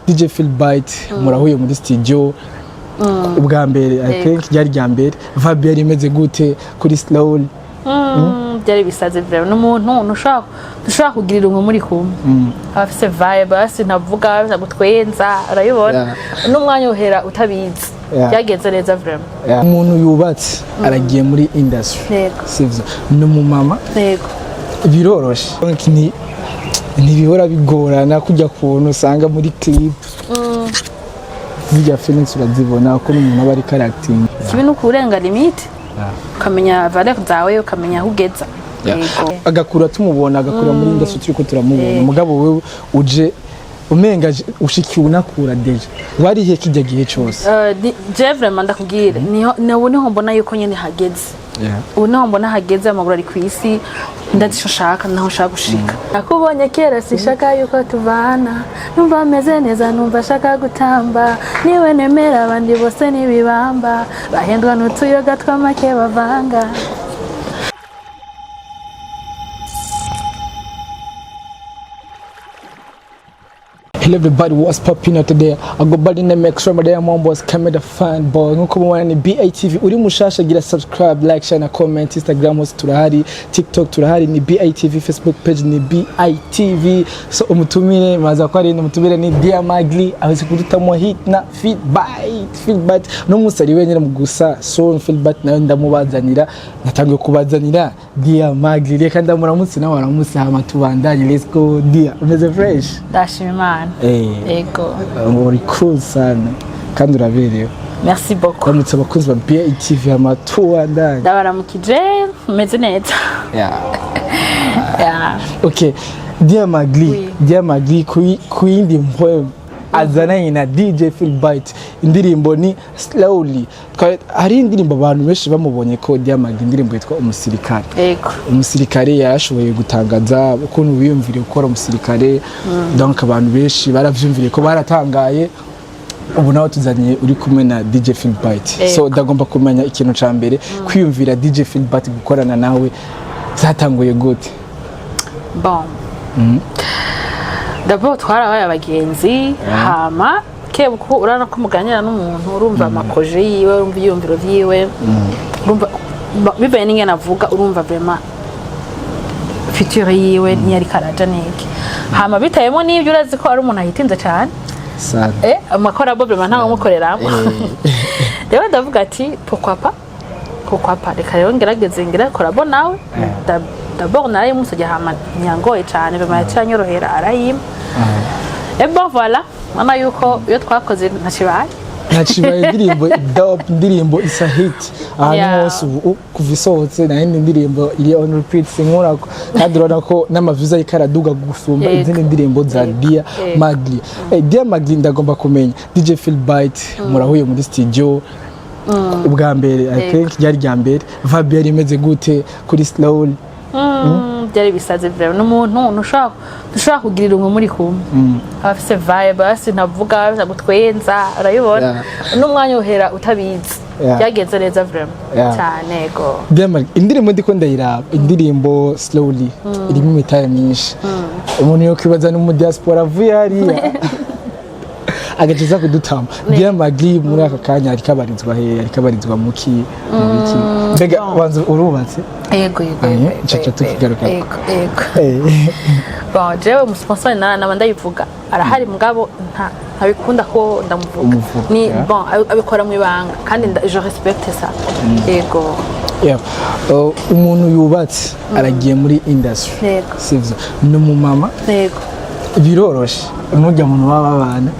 DJ Philbyte murahuye muri studio ubwa mbere I think ryari rya mbere vibe yari imeze gute kuri slowly byari bisaze vero n'umuntu ushaka kugirira umwe muri kumwe afise vibe asi ntavuga gutwenza urayibona n'umwanya uhera utabizi byagenze neza vero umuntu yubatse aragiye muri industry sivyo n'umumama yego biroroshe ntibihora bigorana kujya kuntu usanga muri clip zijya feelings urazibona ko n'umuntu aba ari characting ikibi nukurenza limite ukamenya valeur zawe ukamenya aho ugeza agakura tumubona agakura muri industry turiko turamubona umugabo wewe uje umenga ushikiye unakura deje warihe kijya gihe cyose je vraiment ndakubwira niho mbona yuko nyene hageze ubu niho mbona hageze amaguru ari kwisi ndadisho shaka naho shaka gushika nakubonye kera sishaka yuko tubana numva ameze neza numva shaka gutamba niwe nemera abandi bose nibibamba bahendwa n'utuyoga tw'amake bavanga. Hello everybody, what's popping out today? I go by the name extra my mom boss camera fan boy. Nkuko mubona ni BITV. Uri mushasha gira subscribe, like, share na comment. Instagram hose turahari, TikTok turahari ni BITV, Facebook page ni BITV. So umutumire maza ko ari umutumire ni Dia Magli, aho kudutamwa hit na Philbyte. No musari wenyine mu gusa so Philbyte nayo ndamubazanira. Natangiye kubazanira Dia Magli. Reka ndamuramutse nawe aramutse hama tubandanye. Let's go Dia. Umeze fresh? Dashimimana. Ego. Uri cool sana. Kandi uraberewe. Merci beaucoup. Ramutse abakunzi ba BITV amatuwa ndani. Ndabaramukije, meze neza. Okay. Dia Magli kuindi mpwe azananye na DJ Philbyte. Indirimbo ni Slowly. Hari indirimbo abantu benshi bamubonye ko Dia Magli indirimbo yitwa umusirikare. Ego. Umusirikare yarashoboye gutangaza ukuntu biyumvire gukora umusirikare. Donc abantu benshi baravyumvire ko baratangaye. Ubu nawe tuzanye uri kumwe na DJ Philbyte. So ndagomba kumenya ikintu ca mbere kwiyumvira DJ Philbyte gukorana nawe zatanguye gute? Bon. D'abord twarabaye abagenzi hama kebuko urana ko muganira n'umuntu urumva amakoje yiwe urumva iyumviro vyiwe urumva bibaye ninge navuga urumva vraiment future yiwe ntiyari karaja niki hama bitayemo n'ibyo urazi ko ari umuntu ahitinze cyane sana amakora bo vraiment ntago mukoreramo rero ndavuga ati pourquoi pas reka rero ngerageze collabo nawe d'abord naraye musajya hama nyangoye cyane vraiment cyanyorohera arayima bon voilà mama yuko iyo twakoze ntakibaye indirimbo isa hit ahantu hose kuva isohotse na indi ndirimbo iri on repeat sinkura kandi urabona ko n'amavuza y'ikaraduga gusumba izindi ndirimbo za Dia Magli. Dia Magli ndagomba kumenya DJ Philbyte murahuye muri studio ubwa mbere I think ryari rya mbere vibe yari imeze gute kuri slowly byari bisaze vero n'umuntu ushaka kugirira umwe muri kumwe afise vibe asi ntavuga gutwenza urayibona n'umwanya uhera utabizi byagenze neza vero cyane ego. Indirimbo ndiko ndayiraba indirimbo Slowly irimo imitaya myinshi umuntu yo kwibaza no mu diaspora avuye hariya agaceza kudutama. Dia Magli muri aka kanya ari kabarizwa muki mu biki mbega wanze urubatse? Yego cyaca tukigaruka bon jewe umusponsor naba ndayivuga arahari mugabo ntabikunda ko ndamuvuga ni bon abikora mu ibanga kandi je respecte ça. Yego umuntu yubatse aragiye muri industry sivyo n'umumama biroroshe n'ujya muntu w'abana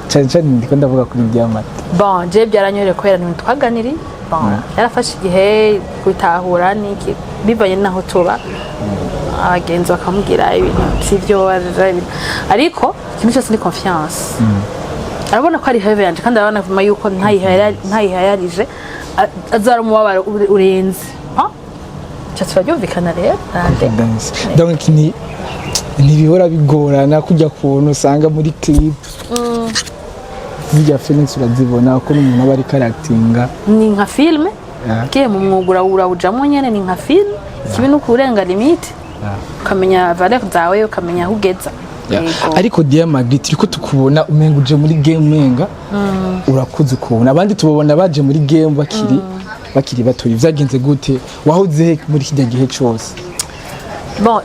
cyane ndiko ndavuga kuri Dia Magli. Bon je byaranyoreye ko era twaganiri bon yarafashe igihe gutahura niki bivanye naho tuba abagenzi bakamubwira ibintu sivyo ariko ikintu cyose ni confiance. Arabona ko ari heavy yanje kandi arabona vuma yuko ntayihayarije azara umubabaro urenze cyatwa byumvikana rero donc ntibihora bigorana kujya kuntu usanga muri clip zijya feelings urazibona ko n'umuntu aba ari charactinga ni nka film ke mu mwugura urawujamo nyene ni nka film ikibi nukurenza limite ukamenya valeur zawe ukamenya aho ugeza. Ariko Dia Magli turiko tukubona umenga uje muri game menga urakuze ukubona abandi tubabona baje muri game bakiri batoye vyagenze gute wahoze muri kijya gihe cyose bon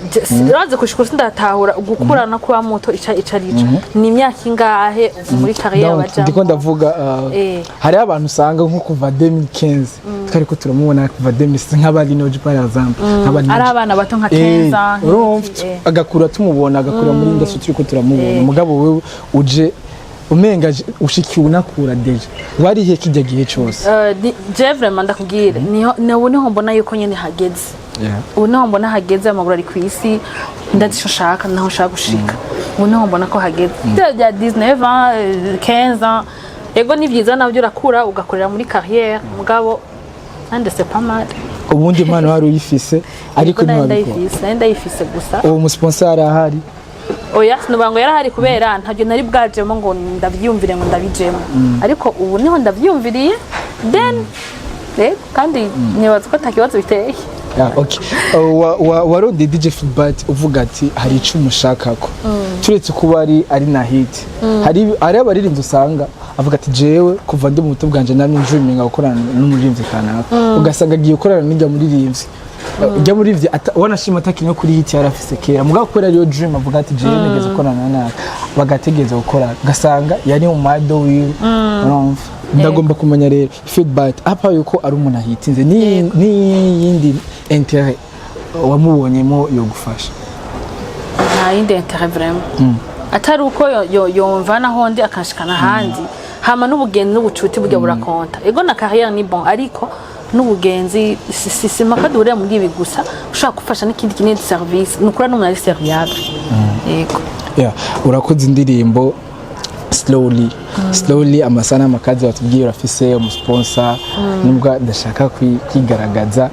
raze kushikura sindatahura gukurana kuba moto icarico ni imyaka ingahe muri carrière baje ndiko ndavuga hari abantu usanga nko kuva 2015 twariko turamubona kuva 2016 nk'abari noje par exemple ari abana bato nka 15 agakura tumubona agakura muri industry turiko turamubona mugabo wewe uje umenga ushikiye unakura deje warihe kijya gihe cyose je vraiment ndakubwira niho mbona yuko nyene hageze ubu niho mbona hageze amaguru ari ku isi ndadishaka naho nshaka gushika ubu niho mbona ko hageze bya 19 ans 15 ans ego ni byiza nabyo urakura ugakorera muri carrière mugabo ande c'est pas mal ubundi impano wari uyifise ariko ndayifise gusa uwo musponsor ahari oya nubango yarahari kubera ntabyo nari bwajemo ngo ndavyumvire ngo ndabijemo ariko ubu niho ndavyumviriye then kandi nibaza ko takibazo biteye okay warode DJ Philbyte uvuga ati hari ico umushakako turetse kuba ari na hit hari abaririmbyi usanga avuga ati jewe kuva ndi mu buto bwanje namwe dreaming gukorana n'umuririmbyi kanaka ugasanga agiye gukorana n'ijya muririmbyi ujya muri ivyo wanashima atakinyo kuri hit yarafise kera mugabo kubera ariyo dream avuga ati jewe negeze gukorana nawe bagategeza gukora gasanga yari mu mado wiwe urumva ndagomba kumenya rero Philbyte apa yuko ari umuntu ahitinze ni yindi intérêt wamubonyemo yo gufasha nta yindi intérêt vraiment atari uko yomva naho ndi akashikana handi hama n'ubugenzi n'ubucuti burya burakonta ego na carrière ni bon ariko n'ubugenzi sisima kadure muri ibi gusa ushaka gufasha n'ikindi kinini service nukura n'umuntu ari serviable yego urakoze indirimbo slowly amasana amakazi batubwiye urafise umusponsor nubwo ndashaka kwigaragaza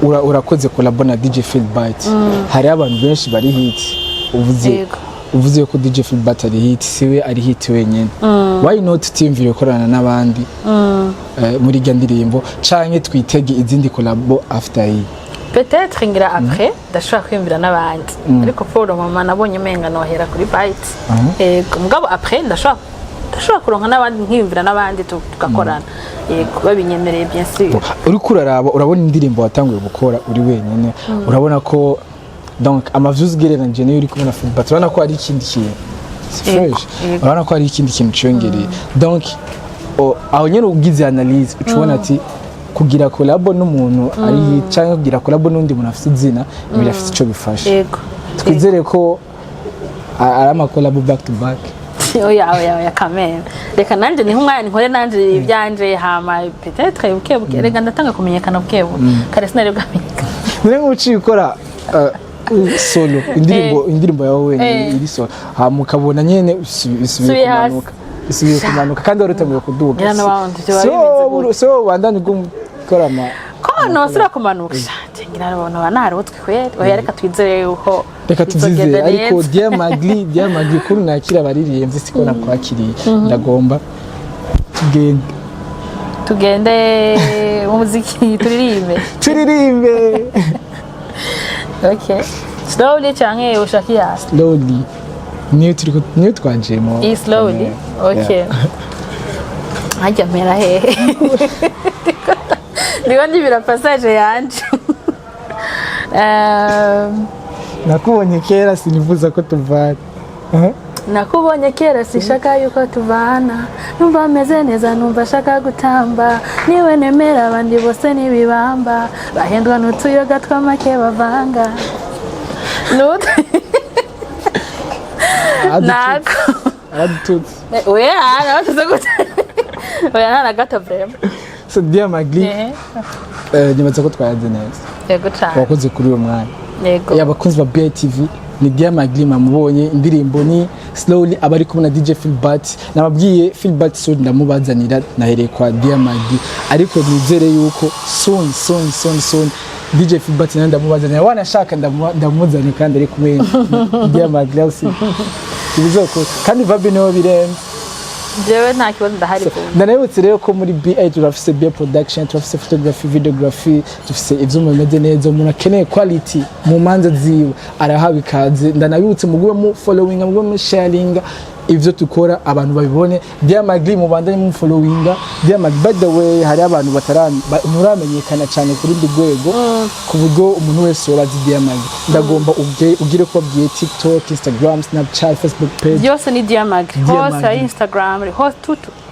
urakoze collabo na DJ Philbyte hari abantu benshi bari hit uvuze ko DJ Philbyte ari hit siwe ari hit wenyene why not timvire gukorana n'abandi muri irya ndirimbo canke twitege izindi collabo after iyi peut-être ngira après ndashaka kwimvira n'abandi ariko pour le moment nabonye menga nohera kuri Byte mugabo après ndashaka kuronka n'abandi nkimvira n'abandi tugakorana babinyemereye bien sûr uri kuraraba urabona indirimbo watanguye gukora uri wenyene urabona ko donc amaviews gereranje niyo uri kubona Philbyte urabona ko ari ikindi kintu fresh urabona ko ari ikindi kintu cyongereye donc aho nyene ugize analyse ucubona ati kugira collabo n'umuntu ari cyangwa kugira collabo n'undi muntu afite izina birafite ico bifasha yego twizere ko ari ama collabo back to back oya kamera reka nanje ni umwana nkore nanje ibyanje hama peut-être buke rega ndatanga kumenyekana buke kare sinari bwamenyekana none nguci ukora solo indirimbo yawe wenyine iri solo hama ukabona nyene isubiye kumanuka kandi waruteguye kuduga so bandanye gukora kono sura kumanuka ngira abantu banahari twikwe oya reka twizere yuko reka tuzize ariko Dia Magli kuri nakira baririmbye siko nakwakiriye ndagomba tugende mu muziki turirimbe okay slowly change ushakia slowly niyo twanjemo slowly okay ajya mera he ndigo ndibira passage yanje nakubonye kera sinivuza ko tuvana nakubonye kera sishaka yuko tuvana numva meze neza numva shaka gutamba niwe nemera abandi bose nibibamba bahendwa n'utuyoga tw'amake bavanga nako adututsi nabatutse gute oya na gato vraiment so Dia Magli nibaza ko twayaze neza yego cyane wakoze kuri uwo mwanya yego yabakunzi ba BITV ni Dia Magli mamubonye indirimbo ni slowly abari kumwe na DJ Philbyte nababwiye Philbyte so ndamubazanira nahereye kwa Dia Magli ariko nizere yuko soon DJ Philbyte nanda mubazanira wanashaka ndamuzanye kandi ari kumwe Dia Magli also bizoko kandi vabe no birenze jewe nta kibazo ndahari ko ndanebutse rero ko muri BI turafise BI production turafise photography videography tufise ivyuma bimeze neza umuntu akeneye quality mu manza ziwe arahawe ikaze ndanabibutse mugube mu following mugube mu sharing ivyo tukora abantu babibone. Diamagri mubandanye mu followinga. Diamagri by the way hari abantu nturamenyekana cyane kuri ndi rwego ku buryo umuntu wese yobazi Diamagri. Ndagomba ugire ko babwiye TikTok, Instagram, Snapchat, Facebook page. Byose ni Diamagri. Hose Instagram, hose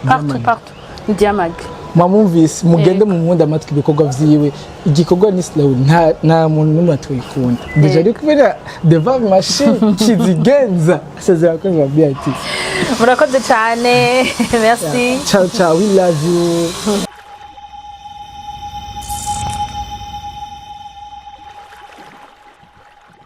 partout. Ni Diamagri. Mwamumvise mugende mu nkunda amatwi ibikorwa vyiwe. Igikorwa ni slow nta muntu n'umwe atwikunda. Deja ari kubera the vibe machine kizigenza. Sezera ko babwiye ati. Murakoze cyane. Merci. Ciao ciao, we love you.